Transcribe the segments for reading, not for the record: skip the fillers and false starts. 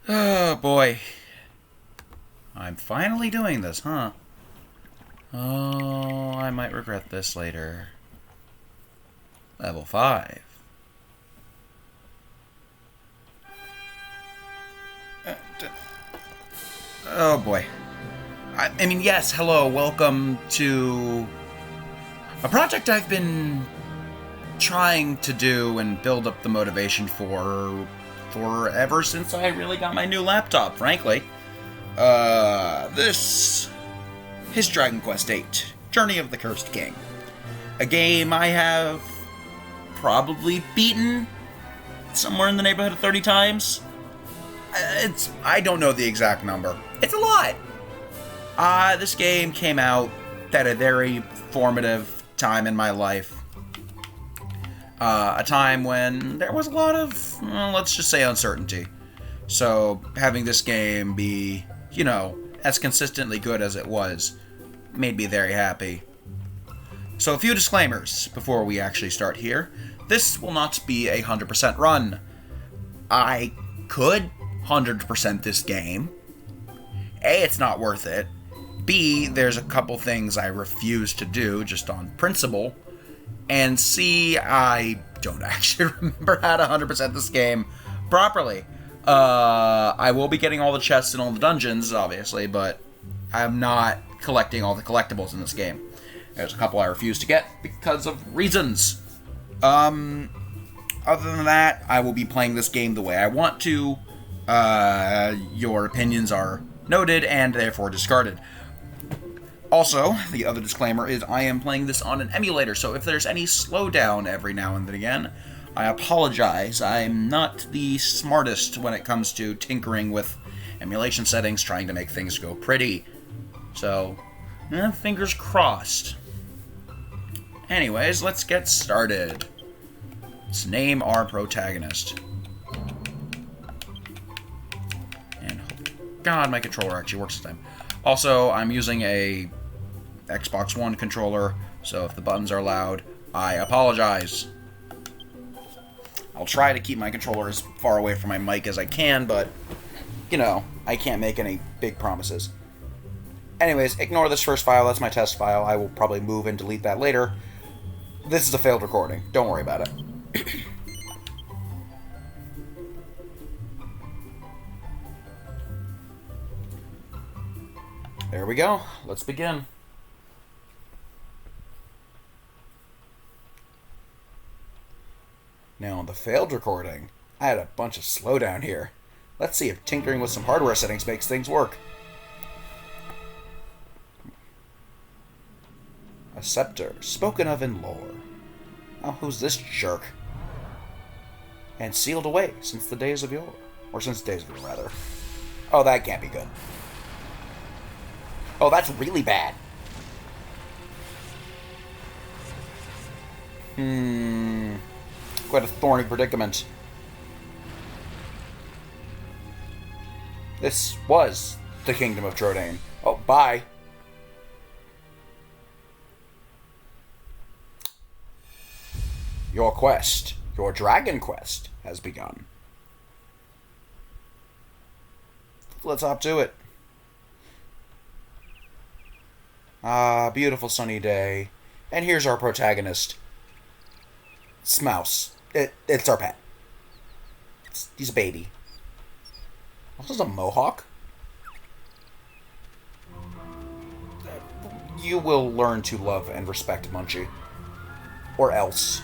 Oh boy. I'm finally doing this, huh? Oh, I might regret this later. Level 5. Oh boy. I mean, yes, hello, welcome to a project I've been trying to do and build up the motivation for ever since I really got my new laptop, frankly. This is Dragon Quest VIII, Journey of the Cursed King. A game I have probably beaten somewhere in the neighborhood of 30 times. I don't know the exact number. It's a lot. This game came out at a very formative time in my life. A time when there was a lot of, well, let's just say, uncertainty. So having this game be, as consistently good as it was, made me very happy. So a few disclaimers before we actually start here. This will not be a 100% run. I could 100% this game. A, it's not worth it. B, there's a couple things I refuse to do just on principle. And C, I don't actually remember how to 100% this game properly. I will be getting all the chests and all the dungeons, obviously, but I'm not collecting all the collectibles in this game. There's a couple I refuse to get because of reasons. Other than that, I will be playing this game the way I want to. Your opinions are noted and therefore discarded. Also, the other disclaimer is I am playing this on an emulator, so if there's any slowdown every now and then again, I apologize. I'm not the smartest when it comes to tinkering with emulation settings, trying to make things go pretty. So, fingers crossed. Anyways, let's get started. Let's name our protagonist. And, God, my controller actually works this time. Also, I'm using a Xbox One controller, so if the buttons are loud, I apologize. I'll try to keep my controller as far away from my mic as I can, but, I can't make any big promises. Anyways, ignore this first file, that's my test file. I will probably move and delete that later. This is a failed recording, don't worry about it. There we go. Let's begin. Now, on the failed recording, I had a bunch of slowdown here. Let's see if tinkering with some hardware settings makes things work. A scepter, spoken of in lore. Oh, who's this jerk? And sealed away since the days of yore. Or since days of yore, rather. Oh, that can't be good. Oh, that's really bad. Quite a thorny predicament. This was the Kingdom of Trodain. Oh, bye. Your quest, your Dragon Quest, has begun. Let's hop to it. Ah, beautiful sunny day. And here's our protagonist. Smouse. It's our pet. He's a baby. This is a mohawk. You will learn to love and respect Munchie. Or else.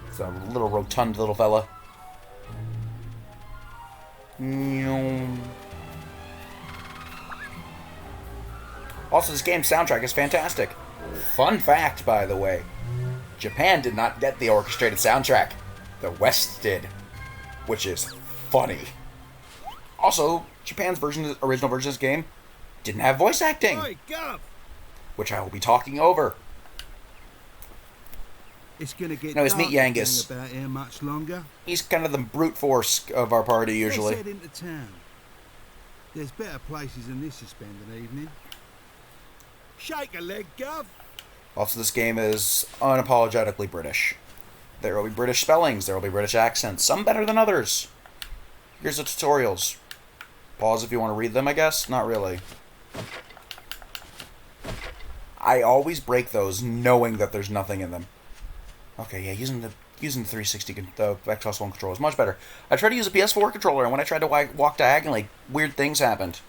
It's a little rotund little fella. Also, this game's soundtrack is fantastic. Fun fact, by the way. Japan did not get the orchestrated soundtrack. The West did. Which is funny. Also, Japan's original version of this game didn't have voice acting. Which I will be talking over. It's gonna get no, it's Meet Yangus. About here much longer. He's kind of the brute force of our party, usually. Let's head into town. There's better places than this to spend an evening. Shake a leg, Gov. Also, this game is unapologetically British. There will be British spellings. There will be British accents. Some better than others. Here's the tutorials. Pause if you want to read them, I guess. Not really. I always break those knowing that there's nothing in them. Okay, yeah, using the 360, the Xbox One controller is much better. I tried to use a PS4 controller, and when I tried to walk diagonally, weird things happened.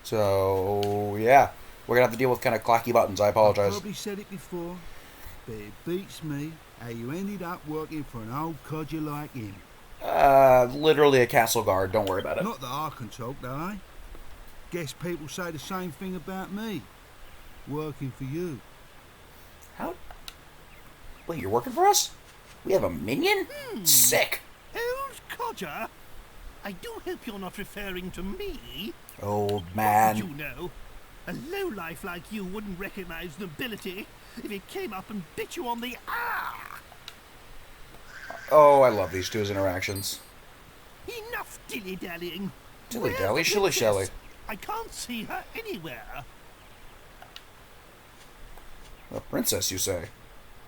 So, yeah. We're going to have to deal with kind of clacky buttons. I apologize. I've probably said it before, but it beats me how you ended up working for an old codger like him. Literally a castle guard. Don't worry about it. Not that I can talk, though, eh? Guess people say the same thing about me. Working for you. How? Wait, you're working for us? We have a minion? Sick. Old codger? I do hope you're not referring to me. Old man. You know, a lowlife like you wouldn't recognize nobility if it came up and bit you on the Oh, I love these two's interactions. Enough dilly-dallying. Dilly-dally, shilly-shally. I can't see her anywhere. A princess, you say?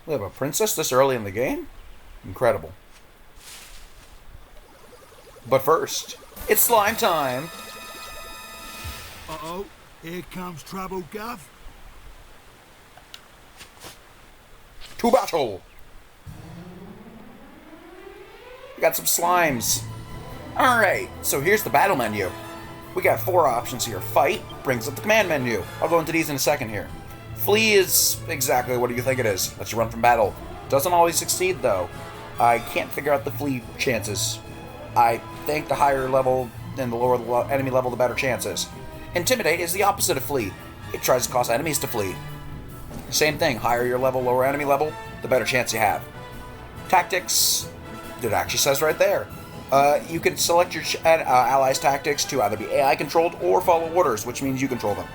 We have a princess this early in the game? Incredible. But first, it's slime time! Uh-oh, here comes trouble, Gov. To battle! We got some slimes. Alright, so here's the battle menu. We got 4 options here. Fight brings up the command menu. I'll go into these in a second here. Flee is exactly what you think it is. Lets you run from battle. Doesn't always succeed, though. I can't figure out the flee chances. I think the higher level and the lower the enemy level, the better chances. Intimidate is the opposite of flee. It tries to cause enemies to flee. Same thing. Higher your level, lower enemy level, the better chance you have. Tactics, it actually says right there. You can select your allies' tactics to either be AI controlled or follow orders, which means you control them.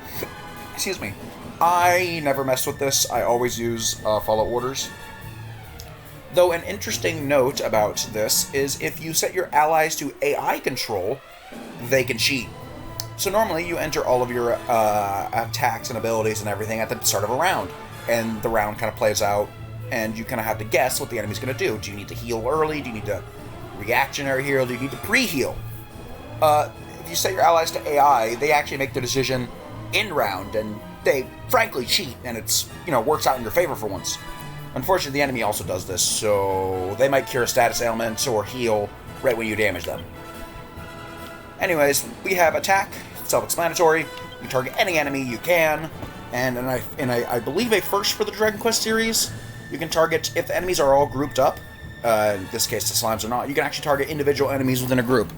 Excuse me. I never mess with this. I always use follow orders. Though an interesting note about this is if you set your allies to AI control, they can cheat. So normally you enter all of your attacks and abilities and everything at the start of a round. And the round kind of plays out, and you kind of have to guess what the enemy's going to do. Do you need to heal early? Do you need to reactionary heal? Do you need to pre-heal? If you set your allies to AI, they actually make the decision in round, and they frankly cheat, and it's, works out in your favor for once. Unfortunately, the enemy also does this, so they might cure status ailments or heal right when you damage them. Anyways, we have attack, self-explanatory. You target any enemy you can, and I believe a first for the Dragon Quest series, you can target, if the enemies are all grouped up, in this case the slimes are not, you can actually target individual enemies within a group.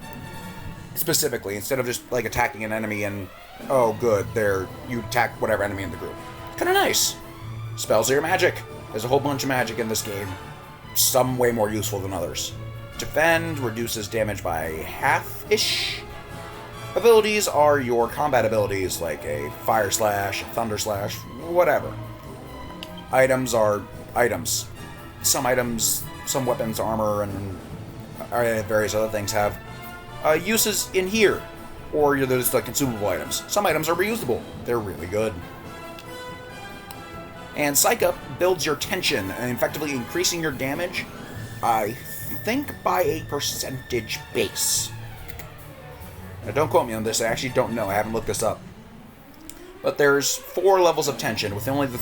Specifically, instead of just like attacking an enemy and, oh good, you attack whatever enemy in the group. Kinda nice. Spells are your magic. There's a whole bunch of magic in this game. Some way more useful than others. Defend reduces damage by half-ish. Abilities are your combat abilities, like a Fire Slash, a Thunder Slash, whatever. Items are items. Some items, some weapons, armor, and various other things have uses in here. Or there's the consumable items. Some items are reusable. They're really good. And Psych Up builds your tension, and effectively increasing your damage, I think, by a percentage base. Now, don't quote me on this, I actually don't know, I haven't looked this up. But there's 4 levels of tension, with only the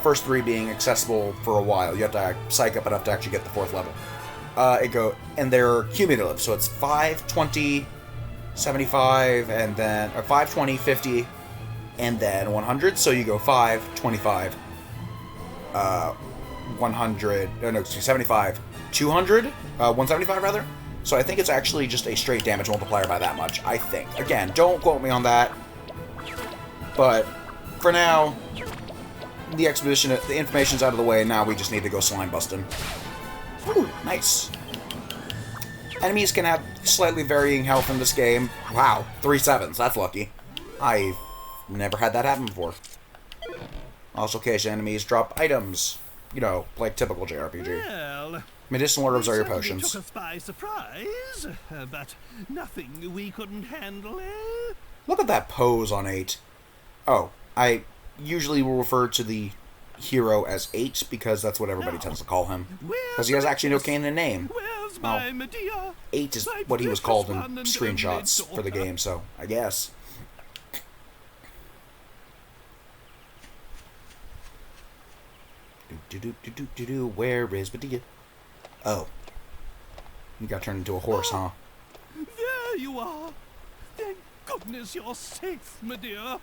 first 3 being accessible for a while. You have to Psych Up enough to actually get the 4th level. And they're cumulative, so it's 5, 20, 75, and then 5, 20, 50, and then 100. So you go 5, 25, 100, 75, 200, 175 rather. So I think it's actually just a straight damage multiplier by that much, I think. Again, don't quote me on that. But for now, the information's out of the way, and now we just need to go slime busting. Ooh, nice. Enemies can have slightly varying health in this game. Wow, 3 7s, that's lucky. I've never had that happen before. Also, occasionally enemies drop items. Like typical JRPG. Well, medicinal herbs are your certainly potions. took us by surprise, but nothing we couldn't handle. Eh? Look at that pose on 8. Oh, I usually will refer to the hero as 8 because that's what everybody tends to call him. Because he has actually no canon name. Where's my Medea? 8 is My what he was precious called in one and screenshots only for the daughter. game, so I guess. Where is Medea? Oh. You got turned into a horse, huh? There you are. Thank goodness you're safe, Medea.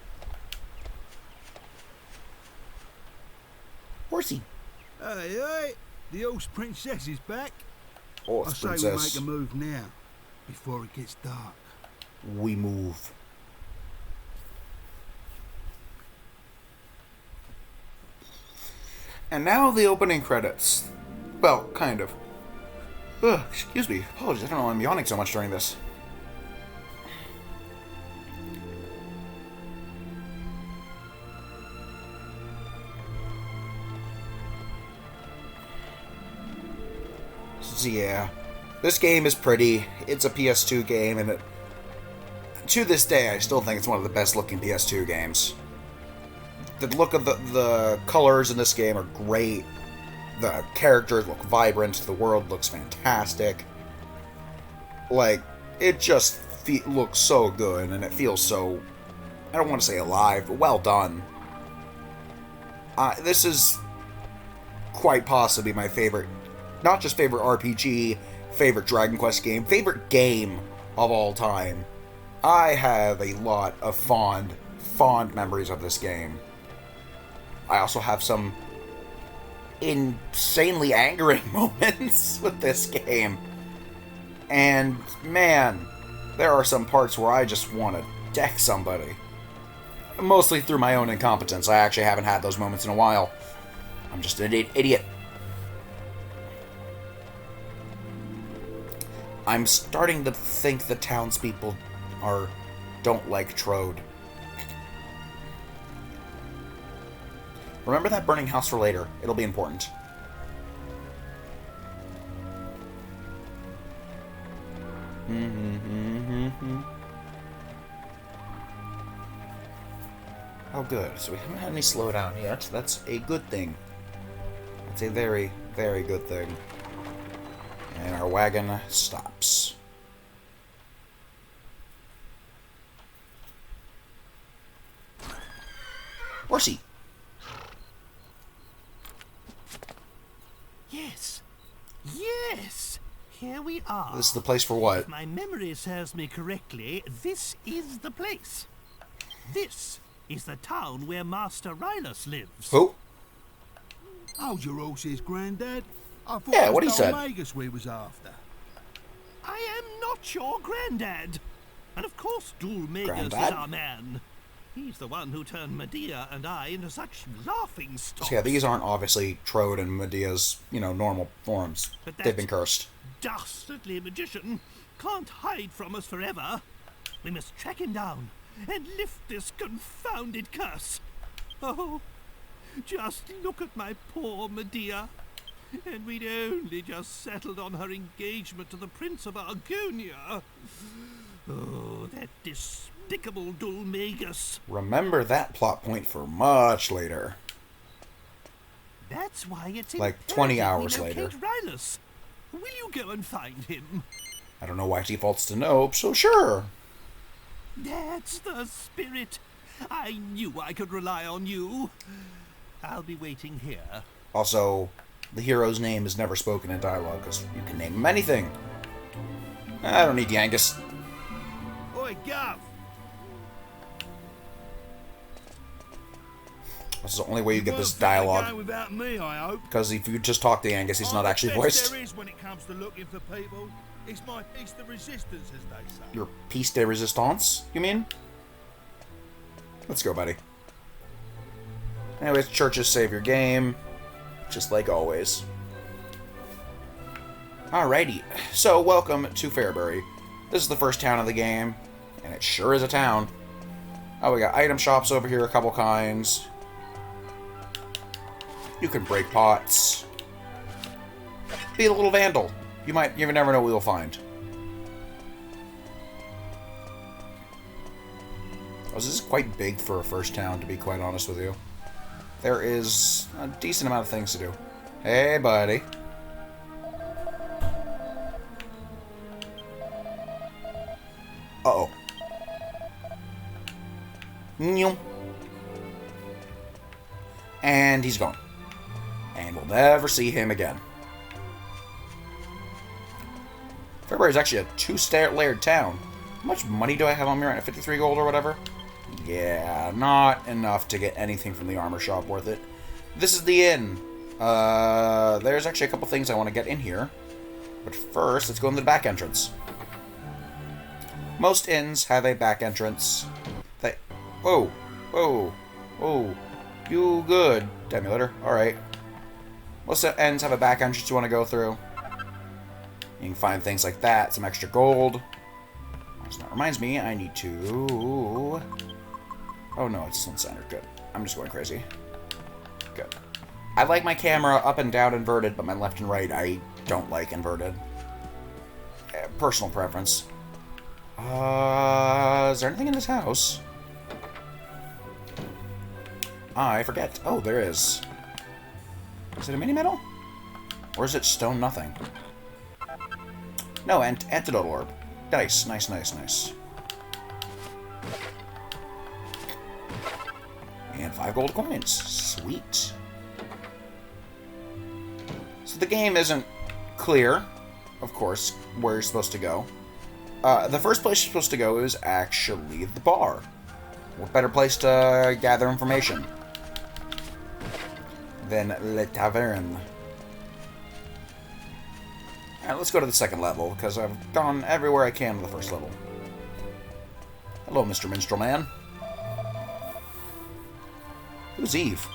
Horsey. Hey, hey, the horse princess is back. I Horse say we make princess. a move now, before it gets dark. We move. And now the opening credits. Well, kind of. Ugh, excuse me. Apologies, I don't know why I'm yawning so much during this. So yeah, this game is pretty. It's a PS2 game, and to this day, I still think it's one of the best looking PS2 games. The look of the colors in this game are great. The characters look vibrant. The world looks fantastic. Like, it just looks so good, and it feels so, I don't want to say alive, but well done. This is quite possibly my favorite, not just favorite RPG, favorite Dragon Quest game, favorite game of all time. I have a lot of fond memories of this game. I also have some insanely angering moments with this game. And, man, there are some parts where I just want to deck somebody. Mostly through my own incompetence. I actually haven't had those moments in a while. I'm just an idiot. I'm starting to think the townspeople don't like Trode. Remember that burning house for later. It'll be important. Oh, good. So we haven't had any slowdown yet. That's a good thing. That's a very, very good thing. And our wagon stops. Horsey. Yes. Yes. Here we are. This is the place for what? If my memory serves me correctly, this is the place. This is the town where Master Rylus lives. Who? How's your horses, Grandad? I thought Yeah, it what was he said. Magus we was after. I am not your granddad. And of course Dulmagus is Granddad? our man. He's the one who turned Medea and I into such laughing stocks. So yeah, these aren't obviously Trode and Medea's, normal forms. But They've been that cursed. dastardly magician can't hide from us forever. We must track him down and lift this confounded curse. Oh, just look at my poor Medea. And we'd only just settled on her engagement to the Prince of Argonia. Oh, that despicable Dulmagus. Remember that plot point for much later. That's why it's Like 20 imperative hours we later. locate Rylus. Will you go and find him? I don't know why it defaults to nope, so sure. That's the spirit. I knew I could rely on you. I'll be waiting here. Also, the hero's name is never spoken in dialogue, because you can name him anything. I don't need the Angus. Oi, Gov! This is the only way you get this Won't think you're dialogue. going without me, I hope. Because if you just talk to Angus, he's I'm not the actually best voiced. There is when it comes to looking for people. It's my piece de resistance, as they say. Your piece de resistance, you mean? Let's go, buddy. Anyways, churches save your game. Just like always. Alrighty. So, welcome to Fairbury. This is the first town of the game. And it sure is a town. Oh, we got item shops over here, a couple kinds. You can break pots. Be a little vandal. You never know what you'll find. Oh, this is quite big for a first town, to be quite honest with you. there is a decent amount of things to do. Hey, buddy. Uh-oh. And he's gone. And we'll never see him again. February is actually a 2-layered town. How much money do I have on me right now? 53 gold or whatever? Yeah, not enough to get anything from the armor shop worth it. This is the inn. There's actually a couple things I want to get in here. But first, let's go in the back entrance. Most inns have a back entrance. Whoa, whoa, whoa. You good, Demulator. Alright. Most inns have a back entrance you want to go through. You can find things like that, some extra gold. So that reminds me, I need to... Oh no, it's uncentered. Good. I'm just going crazy. Good. I like my camera up and down inverted, but my left and right I don't like inverted. Personal preference. Is there anything in this house? I forget. Oh, there is. Is it a mini-metal? Or is it stone nothing? No, antidote orb. Nice, nice, nice, nice. And 5 gold coins. Sweet. So the game isn't clear, of course, where you're supposed to go. The first place you're supposed to go is actually the bar. What better place to gather information than Le Taverne? Alright, let's go to the second level, because I've gone everywhere I can to the first level. Hello, Mr. Minstrel Man. Who's Eve?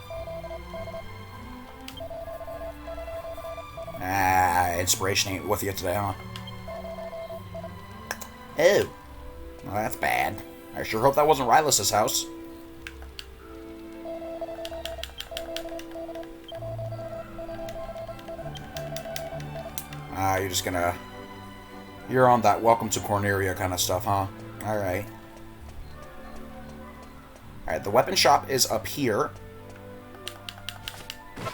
Ah, inspiration ain't with you today, huh? Oh. Well, that's bad. I sure hope that wasn't Rylas' house. You're just gonna... You're on that welcome to Corneria kind of stuff, huh? Alright. Alright, the weapon shop is up here.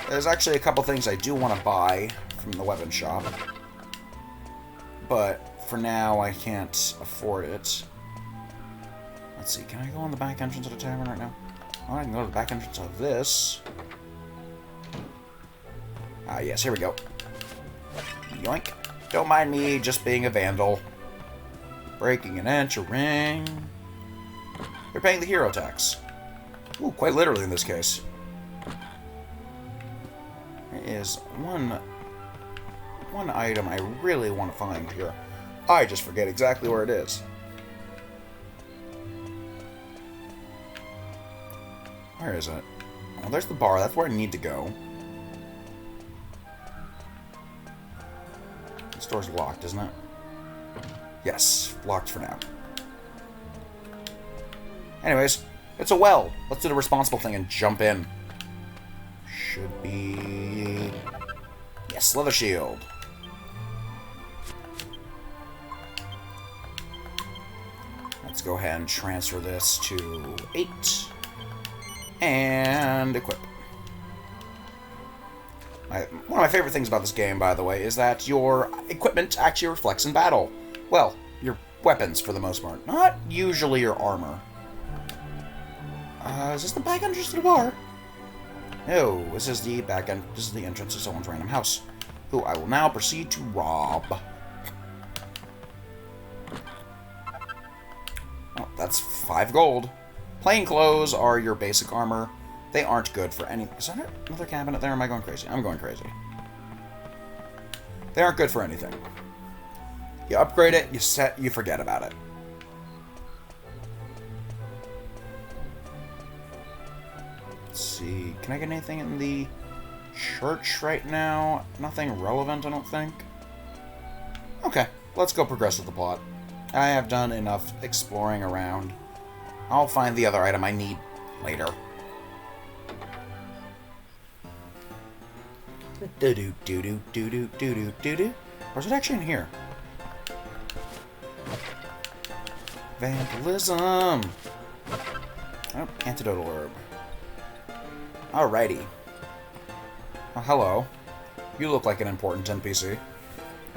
There's actually a couple things I do want to buy from the weapon shop. But for now, I can't afford it. Let's see, can I go on the back entrance of the tavern right now? Oh, I can go to the back entrance of this. Yes, here we go. Yoink. Don't mind me just being a vandal. Breaking and entering. You're paying the hero tax. Ooh, quite literally in this case. There is one item I really want to find here. I just forget exactly where it is. Where is it? Oh, there's the bar. That's where I need to go. This door's locked, isn't it? Yes, locked for now. Anyways, it's a well. Let's do the responsible thing and jump in. Should be... Yes, leather shield. Let's go ahead and transfer this to 8. And equip. One of my favorite things about this game, by the way, is that your equipment actually reflects in battle. Well, your weapons, for the most part. Not usually your armor. Is this the back entrance to the bar? No, this is the back end. This is the entrance to someone's random house, who I will now proceed to rob. Oh, that's 5 gold. Plain clothes are your basic armor. They aren't good for any... Is there another cabinet there? Am I going crazy? I'm going crazy. They aren't good for anything. You upgrade it, you forget about it. Let's see. Can I get anything in the church right now? Nothing relevant, I don't think. Okay, let's go progress with the plot. I have done enough exploring around. I'll find the other item I need later. Do-do-do-do-do-do-do-do-do. Or is it actually in here? Vandalism! Oh, antidote orb. Alrighty. Well, hello. You look like an important NPC.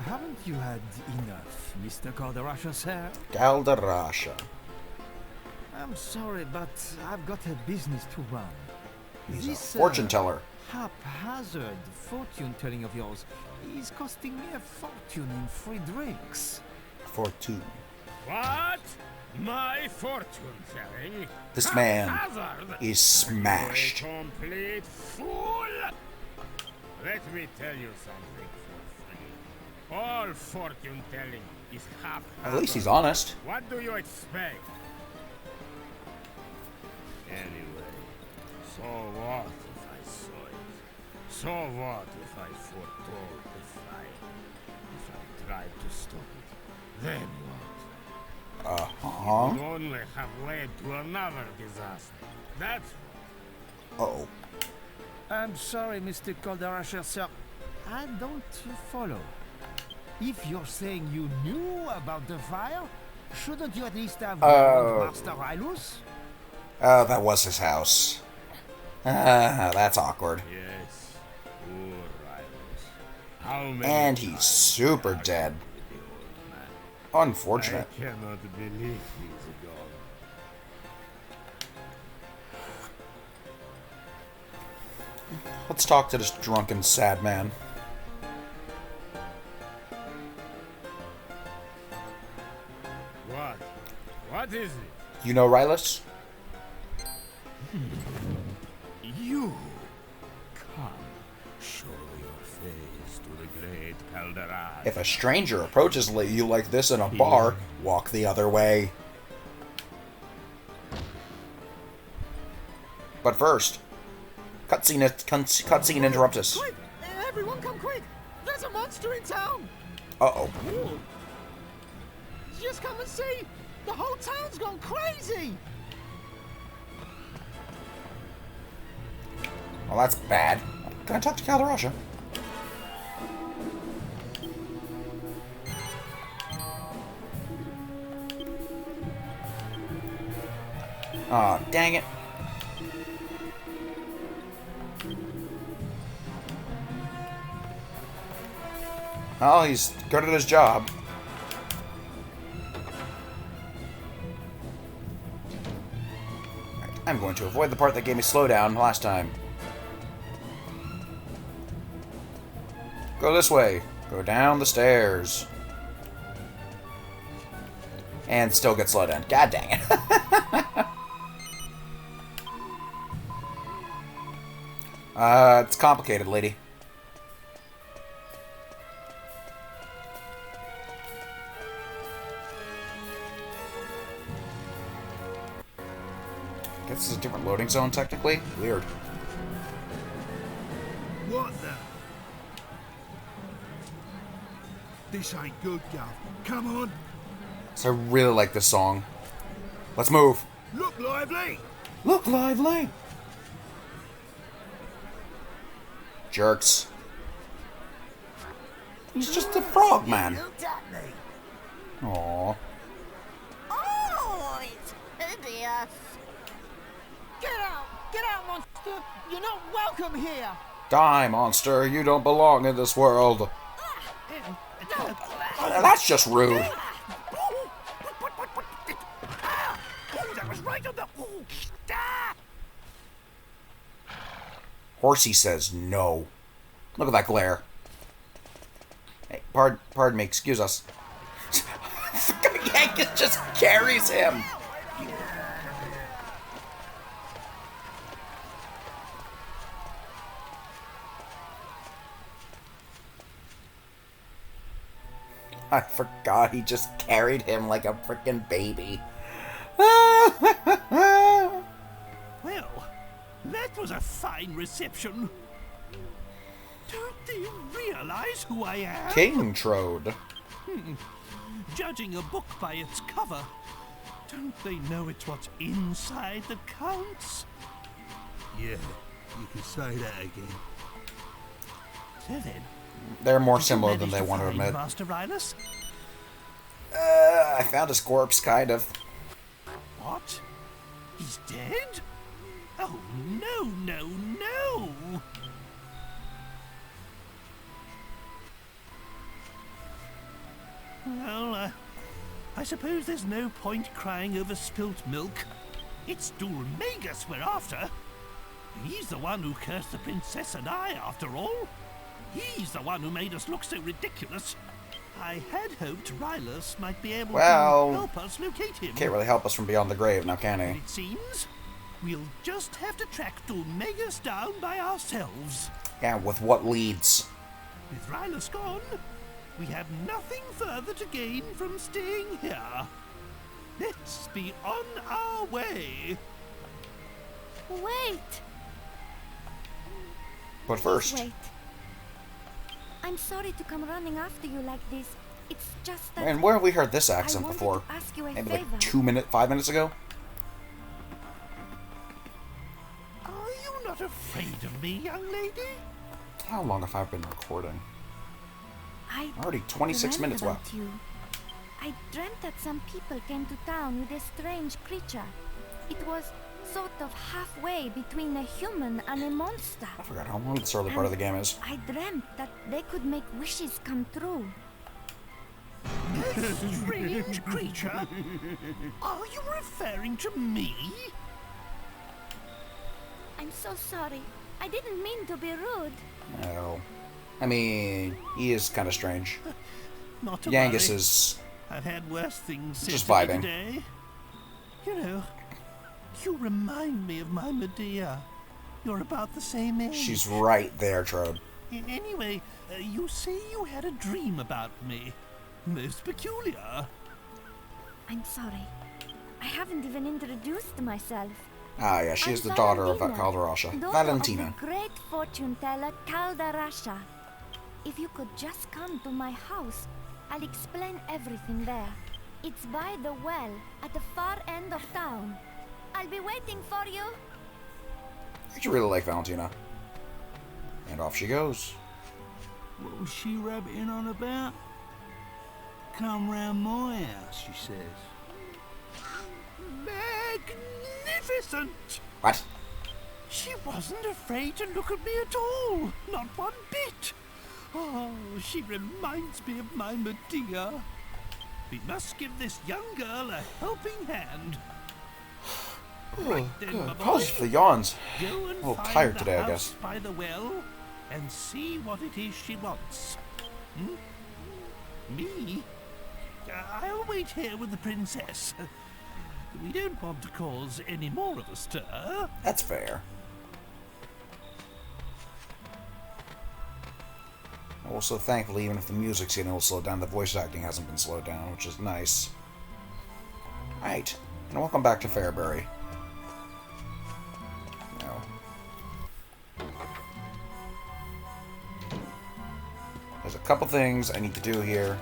Haven't you had enough, Mr. Calderasha, sir? Calderasha. I'm sorry, but I've got a business to run. He's This a fortune teller. haphazard fortune-telling of yours is costing me a fortune in free drinks. Fortune. What? My fortune telling? This man Haphazard? is smashed. A complete fool! Let me tell you something for free. All fortune telling is haphazard. At least he's honest. What do you expect? Anyway, so what if I saw it? So what if I foretold the fire? If I tried to stop it, then what? Uh-huh. Would only have led to another disaster. That's Uh-oh. I'm sorry, Mr. Calderasha, sir. I don't follow. If you're saying you knew about the fire, shouldn't you at least have warned Master Rylus? Oh, that was his house. That's awkward. yes. Poor Rivals. How many And he's times super have I dead. with the old man? Unfortunate. I cannot believe he's gone. Let's talk to this drunken sad man. What? What is it? You know Rylus? You come, show your face to the great Calderon. If a stranger approaches you like this in a bar, walk the other way. But first, cutscene interrupts us. Quick! Everyone come quick! There's a monster in town! Uh-oh. Just come and see! The whole town's gone crazy! Well, that's bad. Can I talk to Calderasha? Aw, dang it. Oh, he's good at his job. Right, I'm going to avoid the part that gave me slowdown last time. Go this way. Go down the stairs. And still get slowed down. God dang it. It's complicated, lady. Guess this is a different loading zone, technically. Weird. What the? This ain't good, Gov. Come on. So I really like this song. Let's move. Look lively. Look lively. Jerks. He's just a frog man. Aww. Oh, it's hideous. Get out! Get out, monster! You're not welcome here! Die, monster. You don't belong in this world. That's just rude. That was right on the... Horsey says no. Look at that glare. Hey, pardon me, excuse us. Yankus just carries him. I forgot he just carried him like a freaking baby. Well, that was a fine reception. Don't they realize who I am? King Trode. Judging a book by its cover, don't they know it's what's inside that counts? Yeah, you can say that again. So then, They're more did you similar than manage they want to find admit. Master Rylus? I found his corpse, kind of. What? He's dead? Oh, no, no, no! Well, I suppose there's no point crying over spilt milk. It's Dulmagus we're after. He's the one who cursed the princess and I, after all. He's the one who made us look so ridiculous. I had hoped Rylus might be able to help us locate him. Can't really help us from beyond the grave now, can he? It seems we'll just have to track Dulmagus down by ourselves. Yeah, with what leads? With Rylus gone, we have nothing further to gain from staying here. Let's be on our way. Wait! But first... Wait. I'm sorry to come running after you like this. It's just that... And where have we heard this I accent wanted before? to ask you a Maybe favor. like 5 minutes ago? Are you not afraid of me, young lady? How long have I been recording? I Already 26 dreamt minutes. Wow. about you. I dreamt that some people came to town with a strange creature. It was sort of halfway between a human and a monster. I forgot how long this early part of the game is. I dreamt that they could make wishes come true. Strange creature? Are you referring to me? I'm so sorry. I didn't mean to be rude. No. I mean, he is kind of strange. Not to Yangus worry. is... I've had worse things said just to me vibing. today. You know, you remind me of my Medea. You're about the same age. She's right there, Trode. Anyway, you say you had a dream about me. Most peculiar. I'm sorry. I haven't even introduced myself. Ah, yeah, she is I'm the daughter of Valentina, Calderasha. daughter Valentina. of the great fortune teller Calderasha. If you could just come to my house, I'll explain everything there. It's by the well, at the far end of town. I'll be waiting for you. I actually really like Valentina. And off she goes. What was she rabbiting on about? Come round my house, she says. Magnificent! What? She wasn't afraid to look at me at all. Not one bit. Oh, she reminds me of my Medea. We must give this young girl a helping hand. Right then, my boy, Apologies for the yawns. go and A little find tired the today, I house guess. by the well and see what it is she wants. Hmm? Me? I'll wait here with the princess. We don't want to cause any more of a stir. That's fair. Also, thankfully, even if the music's getting a little slowed down, the voice acting hasn't been slowed down, which is nice. Right, and welcome back to Fairbury. No. There's a couple things I need to do here.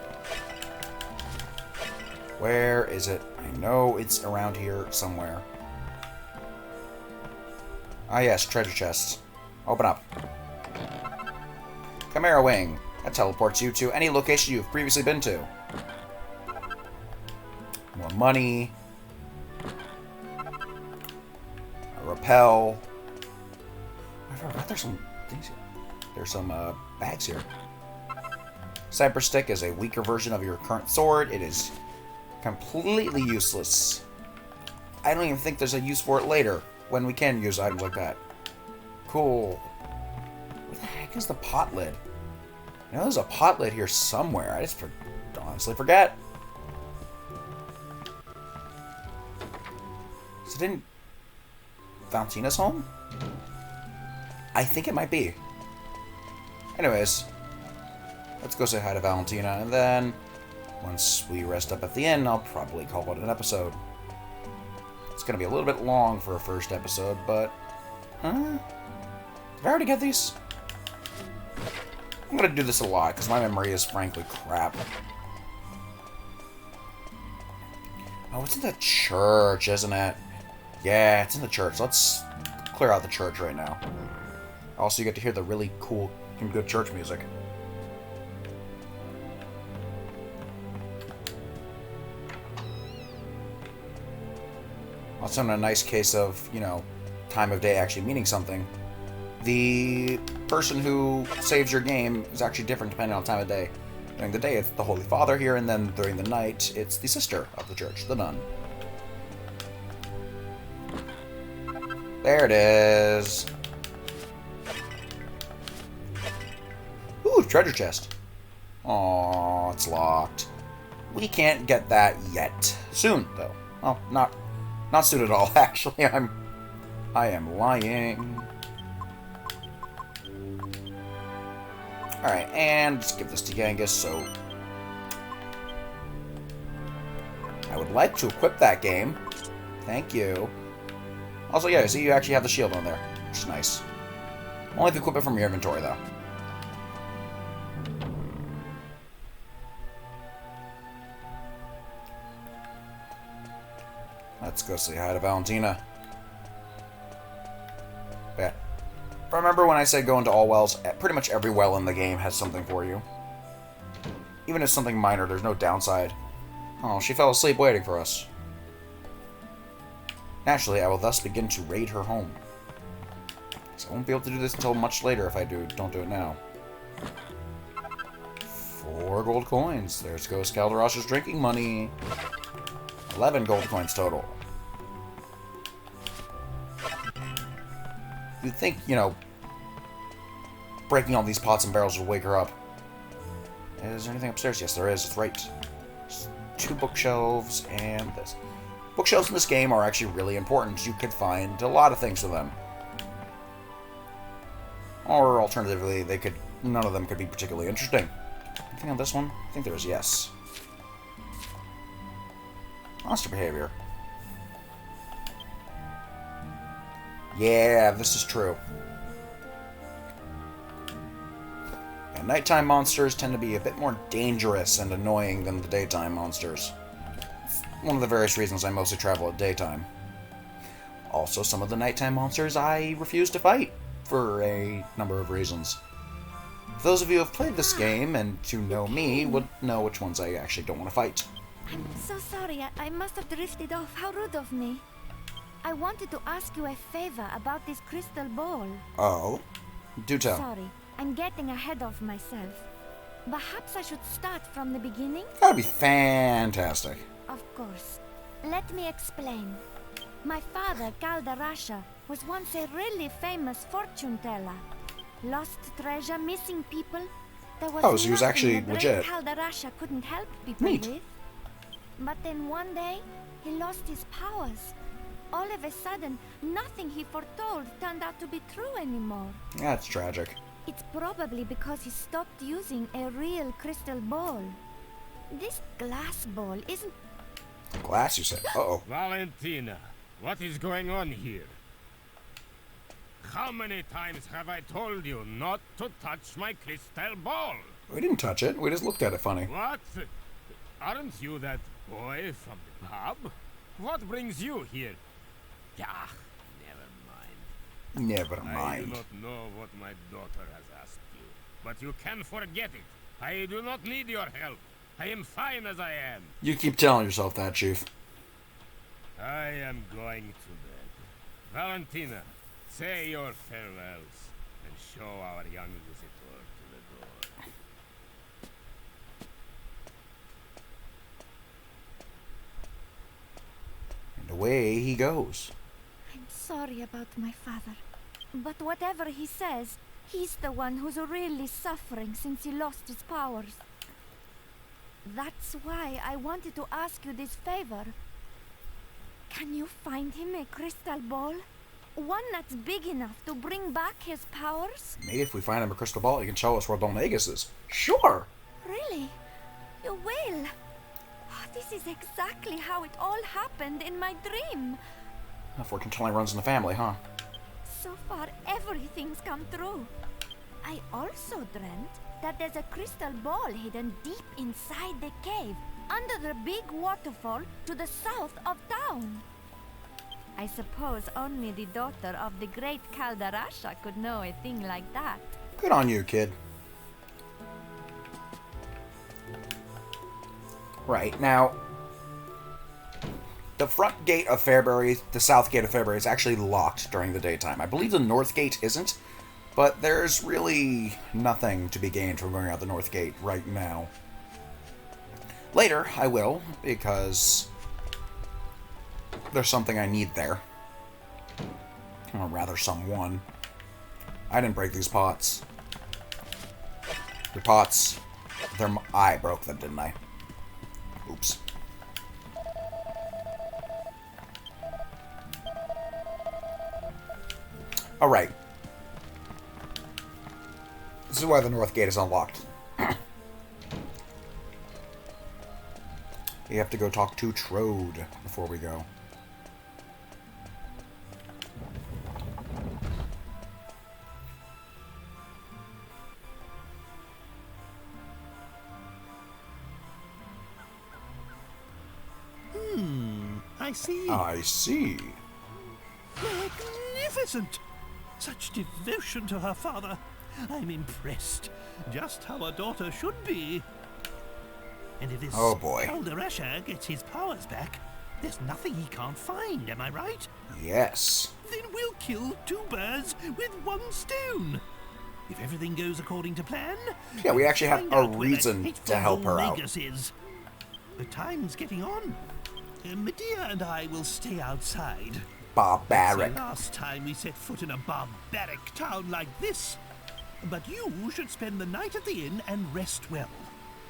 Where is it? I know it's around here somewhere. Ah yes, treasure chests. Open up. Chimera Wing. That teleports you to any location you've previously been to. More money. A repel. I forgot there's some things here. There's some bags here. Cyber Stick is a weaker version of your current sword. It is completely useless. I don't even think there's a use for it later, when we can use items like that. Cool. Where the heck is the pot lid? I know there's a pot lid here somewhere. I just honestly forget. Is it in Valentina's home? I think it might be. Anyways, let's go say hi to Valentina, and then once we rest up at the inn, I'll probably call it an episode. It's gonna be a little bit long for a first episode, but... Did I already get these? I'm gonna do this a lot, because my memory is frankly crap. Oh, it's in the church, isn't it? Yeah, it's in the church. Let's clear out the church right now. Also, you get to hear the really cool and good church music. Also, in a nice case of, you know, time of day actually meaning something, the person who saves your game is actually different depending on time of day. During the day, it's the Holy Father here, and then during the night, it's the sister of the church, the nun. There it is. Ooh, treasure chest. Aww, it's locked. We can't get that yet. Soon, though. Well, not soon at all, actually. I am lying. Alright, and let's give this to Genghis, so... I would like to equip that game. Thank you. Also, yeah, see, you actually have the shield on there, which is nice. Only if you equip it from your inventory, though. Let's go say hi to Valentina. Yeah. Remember when I said go into all wells? Pretty much every well in the game has something for you. Even if it's something minor, there's no downside. Oh, she fell asleep waiting for us. Naturally, I will thus begin to raid her home. So I won't be able to do this until much later if I don't do it now. 4 gold coins. There goes Calderash's drinking money. 11 gold coins total. You'd think, you know, breaking all these pots and barrels will wake her up. Is there anything upstairs? Yes, there is. It's right. There's 2 bookshelves and this. Bookshelves in this game are actually really important. You could find a lot of things with them. Or alternatively, none of them could be particularly interesting. Anything on this one? I think there is, yes. Monster behavior. Yeah, this is true. And nighttime monsters tend to be a bit more dangerous and annoying than the daytime monsters. It's one of the various reasons I mostly travel at daytime. Also, some of the nighttime monsters I refuse to fight, for a number of reasons. Those of you who have played this game, and to know me, would know which ones I actually don't want to fight. I'm so sorry. I must have drifted off. How rude of me. I wanted to ask you a favor about this crystal ball. Oh? Do tell. Sorry, I'm getting ahead of myself. Perhaps I should start from the beginning? That'd be fantastic. Of course. Let me explain. My father, Calderasha, was once a really famous fortune teller. Lost treasure, missing people. There was Oh, so he was nothing actually the great legit. Calderasha couldn't help people Neat. with. But then one day, he lost his powers. All of a sudden, nothing he foretold turned out to be true anymore. That's tragic. It's probably because he stopped using a real crystal ball. This glass ball isn't... Glass, you said. Uh-oh. Valentina, what is going on here? How many times have I told you not to touch my crystal ball? We didn't touch it. We just looked at it funny. What? Aren't you that boy from the pub? What brings you here? Ah, never mind. Never I do mind. not know what my daughter has asked you, but you can forget it. I do not need your help. I am fine as I am. You keep telling yourself that, Chief. I am going to bed. Valentina, say your farewells and show our young visitor to the door. And away he goes. I'm sorry about my father. But whatever he says, he's the one who's really suffering since he lost his powers. That's why I wanted to ask you this favor. Can you find him a crystal ball? One that's big enough to bring back his powers? Maybe if we find him a crystal ball, he can show us where Don Aegis is. Sure! Really? You will? Oh, this is exactly how it all happened in my dream. Fortune telling runs in the family, huh? So far, everything's come true. I also dreamt that there's a crystal ball hidden deep inside the cave, under the big waterfall to the south of town. I suppose only the daughter of the great Calderasha could know a thing like that. Good on you, kid. Right, now... the front gate of Fairbury, the south gate of Fairbury, is actually locked during the daytime. I believe the north gate isn't, but there's really nothing to be gained from going out the north gate right now. Later, I will, because there's something I need there. Or rather, someone. I didn't break these pots. The pots, I broke them, didn't I? Oops. Alright. This is why the north gate is unlocked. You have to go talk to Trode before we go. I see. I see. Magnificent! Such devotion to her father. I'm impressed. Just how a daughter should be. And if this Oh boy. Kaldarasha gets his powers back, there's nothing he can't find, am I right? Yes. Then we'll kill two birds with one stone. If everything goes according to plan, Yeah, we actually have find a out where that reason hateful to help her out. Negus is. The time's getting on. Medea and I will stay outside. Barbaric. It's the last time we set foot in a barbaric town like this. But you should spend the night at the inn and rest well,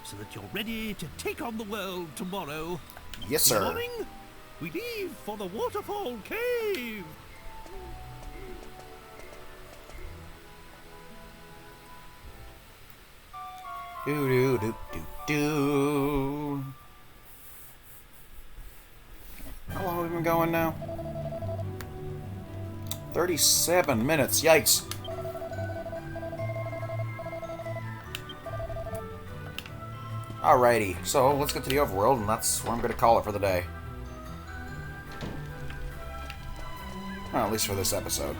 so that you're ready to take on the world tomorrow. Yes, In the sir. morning, we leave for the waterfall cave. Do do do do do. How long have we been going now? 37 minutes. Yikes. Alrighty, so let's get to the overworld, and that's where I'm going to call it for the day. Well, at least for this episode.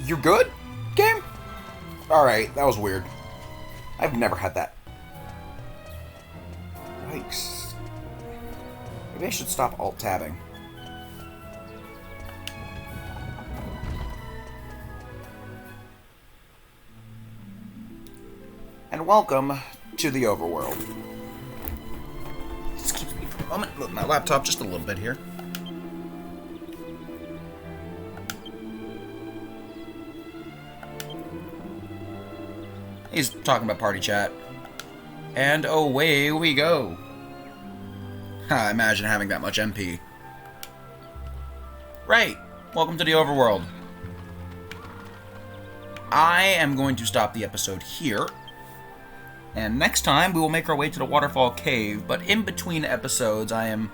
You good, game? Alright, that was weird. I've never had that. Yikes. Maybe I should stop alt-tabbing. And welcome to the overworld. Excuse me for a moment. Move my laptop just a little bit here. He's talking about party chat. And away we go. Imagine having that much MP. Right. Welcome to the overworld. I am going to stop the episode here. And next time, we will make our way to the Waterfall Cave, but in between episodes, I am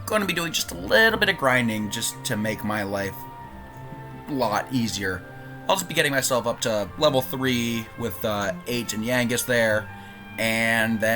going to be doing just a little bit of grinding just to make my life a lot easier. I'll just be getting myself up to level 3 with 8 and Yangus there, and then